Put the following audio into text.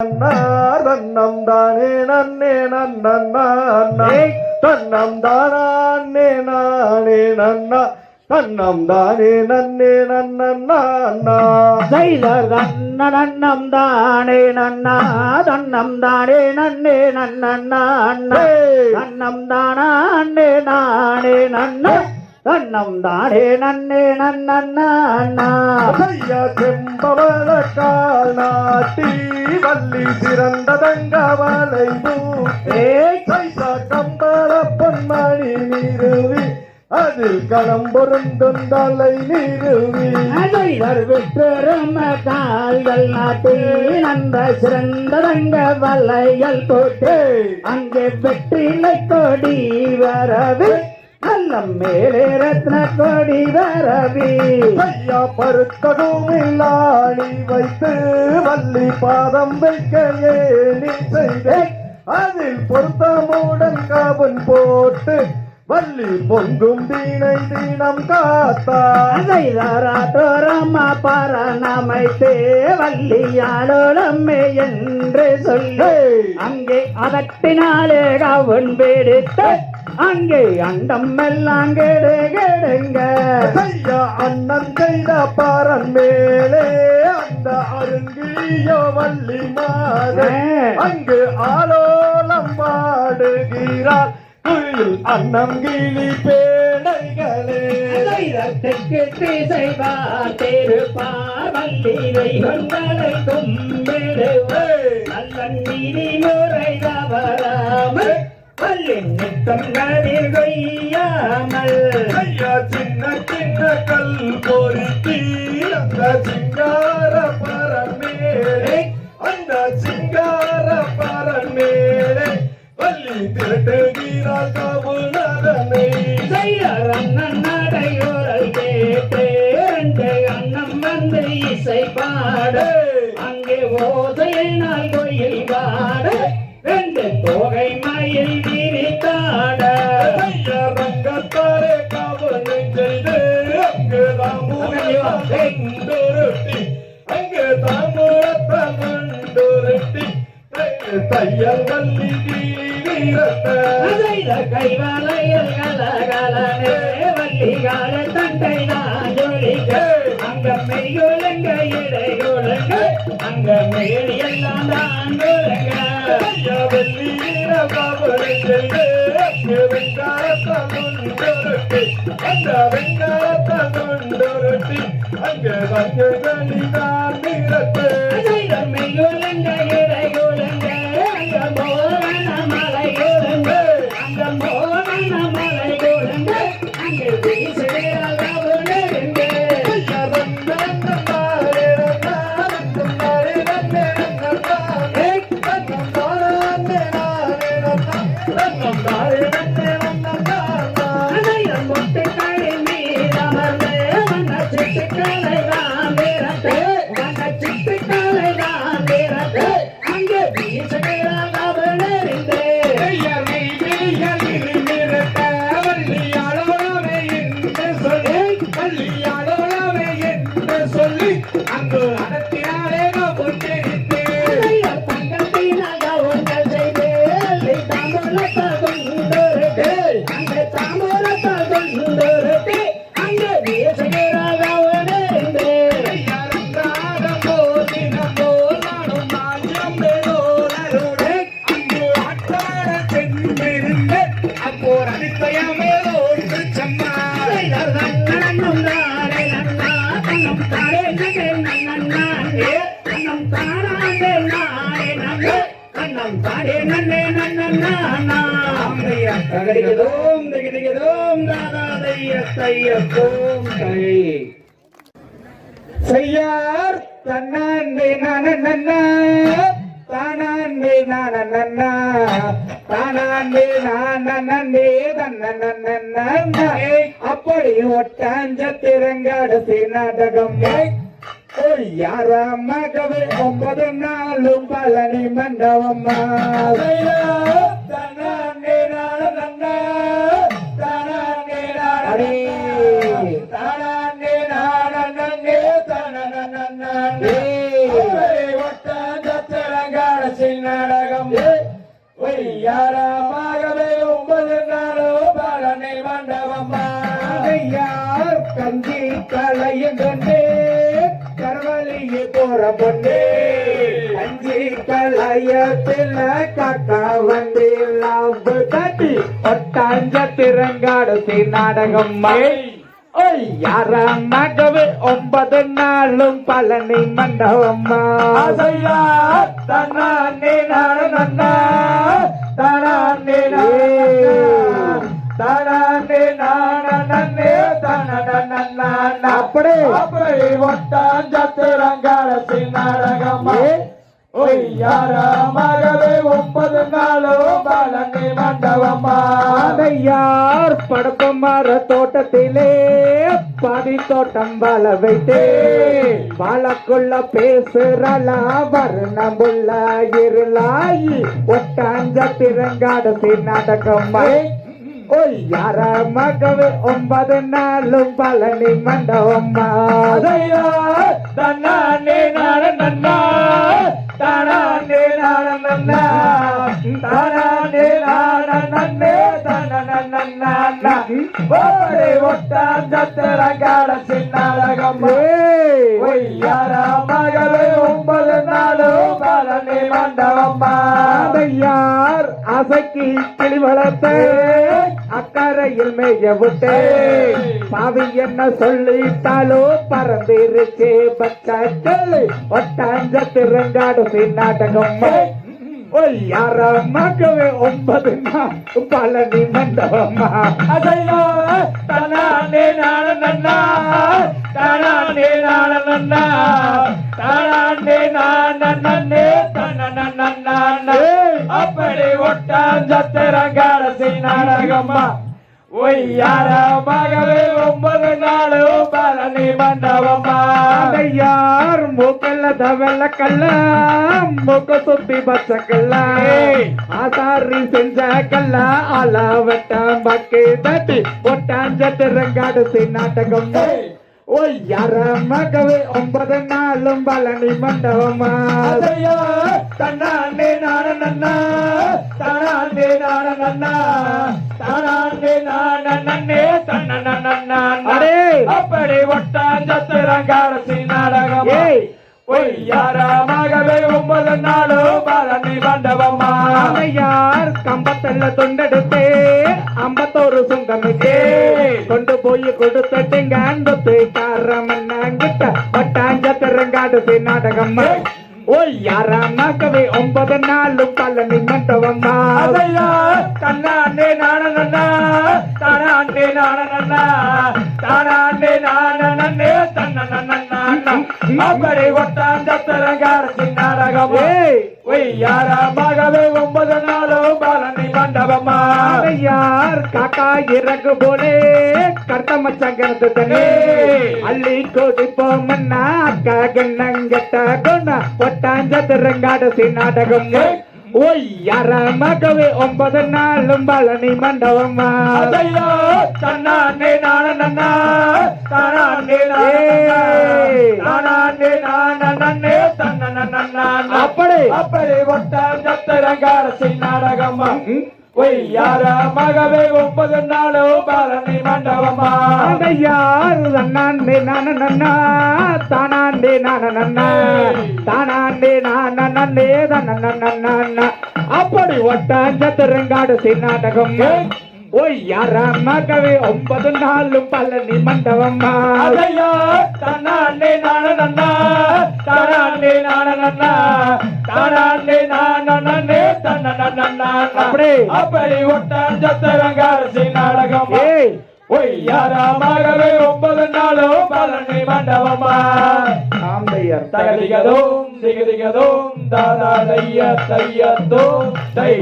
தன்னம் தானே நன்னே நன்னா தன்னம் தானே நானே நன்னா தன்னம் தானே நன்னே நன்னா ஜெயிலர் நன்னம் தானே நன்னா தன்னம் தானே நன்னே நன்னா தன்னம் தானே நானே நன்னா தன்னம் தானே நன்னே நன்னா ஐயா செம்பவள கால் நாட்டி வள்ளி சிறந்த தங்கவளை மூட்டே கைசா கம்பள பொன்மணி நிறுவி அதில் களம் பொருந்தொந்தலை நிறுவி பெரும கால்கள் நாட்டி நந்த சிறந்த தங்க வலைகள் போட்டு அங்கே வெற்றிலை கொடி வரவே நல்லம் மேலே ரத்ன கொடி வரவி ஐயா பருத்ததும் இல்லாணி வைத்து வள்ளி பாதம் வைக்க ஏணி செய்தே அதில் பொருத்தமுடன் கவன் போட்டு வள்ளி பொங்கும் தீனை தீனம் காத்தாரம்மா பரணமைத்தே வள்ளியாளோளம்மே என்று சொல்லி அங்கே அதட்டினாலே கவன் பிடித்து அங்கே அண்டம் எல்லாம் கெடுங்க ஐயா அண்ணன் செய்த பாரன் மேலே அந்த அருங்கியோ வள்ளி மாதே அங்கு ஆலோலம் பாடுகிறார் அன்னம் கிளி பேடைகளே தெற்கு திசை பார்த்திருப்பார் வள்ளியை கொண்டலை கும்பிடுவே நல்ல நீதி முறை தவறாமல் வள்ளின் நித்தங்களில் கொய்யாமல் ஐயா சின்ன சின்ன கல் பொறுத்தி அந்த சிங்கார பரன் மேலே அந்த சிங்கார பரன் மேலே வள்ளி திரட்டுகிறார் கவுனரனை அண்ணன் நடையோரல் கேட்டு அண்ணம் வந்து இசை பாடு அங்கே ஓசையினால் கோயில் பாடு ரெண்டு தோகை மயில் விரித்தாட ரங்கத்தாரே கவனை செய்து அங்கு தாமுரத்தி அங்கு தாமுரத்தி தையல் வள்ளி கைவலையில் கலகலனே வள்ளிகால தண்டை நான் ஜொலிக்க அங்க மெய்யுலங்க இடையுலங்க அங்க மேடி எல்லாம் தான் குலங்க வெள்ளி பாபரை செய்து அங்கு வெங்காயத்தொண்டொருட்டி அந்த வெங்காயத்தொண்டொருட்டி அங்கு வந்து கணிதான் நிறத்து மெய்யுலங்க இடையுலங்க அங்க மோகன மலை குலங்க அங்க மோகன மலை குலங்க அங்க வீசுகிறாங்க சொல்லி அங்கு அடத்தினாலே கொண்டிருத்து அப்போர் அதிசயமே ஒன்று சம்மா செய்யார் தன்னாண்டே நானே தானாண்டே நானே தானாண்டே நானே தன்னே அப்படி ஒட்டாஞ்சத்திரங்காடு நாடகம் யாராமகவே 9 நாளும் பழனி மண்டபம்மா தானாண்டே நானே தானாண்டே நானே தானே ஒட்டாஞ்சத்திரங்காடு கடைசி நாடகம் ஒய்யாரமாகவே 9 நாளும் பழனி மண்டபம்மா யார் கஞ்சி கலையும் கொண்டே கரவழியே போற பொண்ணே கஞ்சி கலையத்தில் காக்கா வந்து லாம்பு காட்டி ஒட்டாஞ்ச திறங்காடு நாடகம் யாரமாகவே 9 நாளும் பழனி மண்டபம்மா தன்னானே நானே தனானே தனானே நானே தனனனன அப்படி ஒட்டாஞ்சத்திரங்காலசி நாடகம்மா ஒய்யாரமாகவே 9 நாளும் பழனி மண்டபம்மா யார் படப்பு மர தோட்டத்திலே பாதி தோட்டம் வாழ வைத்தே வாழக்குள்ள பேசுறலா வர்ணமுள்ள இருளாயி ஒட்டாஞ்ச திறங்காடு நாடகம்மா யாரமாகவே 9 நாளும் பழனி மண்டபம்மா தன்னானே நானே தானே நானே தானே நானே தனனனன ஒட்டாஞ்சத்திரங்காலசி நாடகம் ஒய்யாரமாகவே 9 நாளும் பழனி மண்டபம்மா யார் அசைக்கு கிளி வளர்த்த அக்கறையில் மேய விட்டு பாவி என்ன சொல்லிட்டாலோ பறந்திருச்சே பச்சை ஒட்டாஞ்ச திறங்காடு நாடகம் யாரமாகவே 9 நாள் பழனி மண்டபம்மா தனானே நானே தானே நானே தானே நானே தனனனன அப்படி ஒட்டாஞ்சத்திரங்காலசி நாடகம்மா ஒய்யாரமாகவே 9 நாளும் பழனி மண்டபம்மா யார் மூக்கல்ல தவல்ல கல்ல மூக்க சுத்தி பச்சக்கல்ல ஆசாரி செஞ்ச கல்ல அளவட்டம் பக்கி தட்டி ஒட்டாஞ்ச திறங்காடு நாடகம் யாரமாகவே 9 நாளும் பழனி மண்டபம்மா தன்னானே நானே தானே நானே தானே நானே தனனனன அப்படி ஒட்டாஞ்சத்திரங்காலசி நாடகம் ஒய்யாரமாகவே 9 நாளும் பழனி மண்டபம்மா யார் கம்பத்தல்ல தொண்டெடுத்தே 51 சுங்கமிட்டே கொண்டு போய் கொடுத்துட்டீங்க அன்பத்து காரமன்னாங்கிட்ட ஒட்டாஞ்ச திறங்காடு நாடகம் யாரமாகவே 9 நாளும் பழனி மண்டபம்மா தன்னானே நானே தானே நானே தானே நானே தனனனன அப்படி ஒட்டாஞ்சத்திரங்காலசி நாடகம் ஒய்யாரமாகவே 9 நாளும் பழனி மண்டபம்மா யார் காக்கா இறகு போலே கர்த்த மச்சங்கிறது தண்ணி அள்ளி கொடிப்போமன்னா அக்கா கண்ணங்கட்ட கொண்ட ஒட்டாஞ்ச திறங்காடு நாடகம் யாரமாகவே 9 நாளும் பழனி மண்டபம்மா தன்னானே நானே தானே நானே தனனனன அப்படி ஒட்டாஞ்சத்திரங்காலசி நாடகம்மா ஒய்யாரமாகவே 9 நாளும் பழனி மண்டபம்மா யார் தன்னாண்டே நானே தானாண்டே நானே தானாண்டே நானே தனனனன அப்படி ஒட்டாஞ்ச திறங்காடு நாடகம் யாரமாகவே 9 நாளும் பழனி மண்டபம்மா தன்னானே நானே தானே நானே தானே நானே தனனனன அப்படி ஒட்டாஞ்சத்திரங்காலசி நாடகம் ஒய்யாரமாகவே 9 நாளும் பழனி மண்டபம்மா தகதிகதோம் திகதிகதோம் தாதா தைய தையத்தோம் தை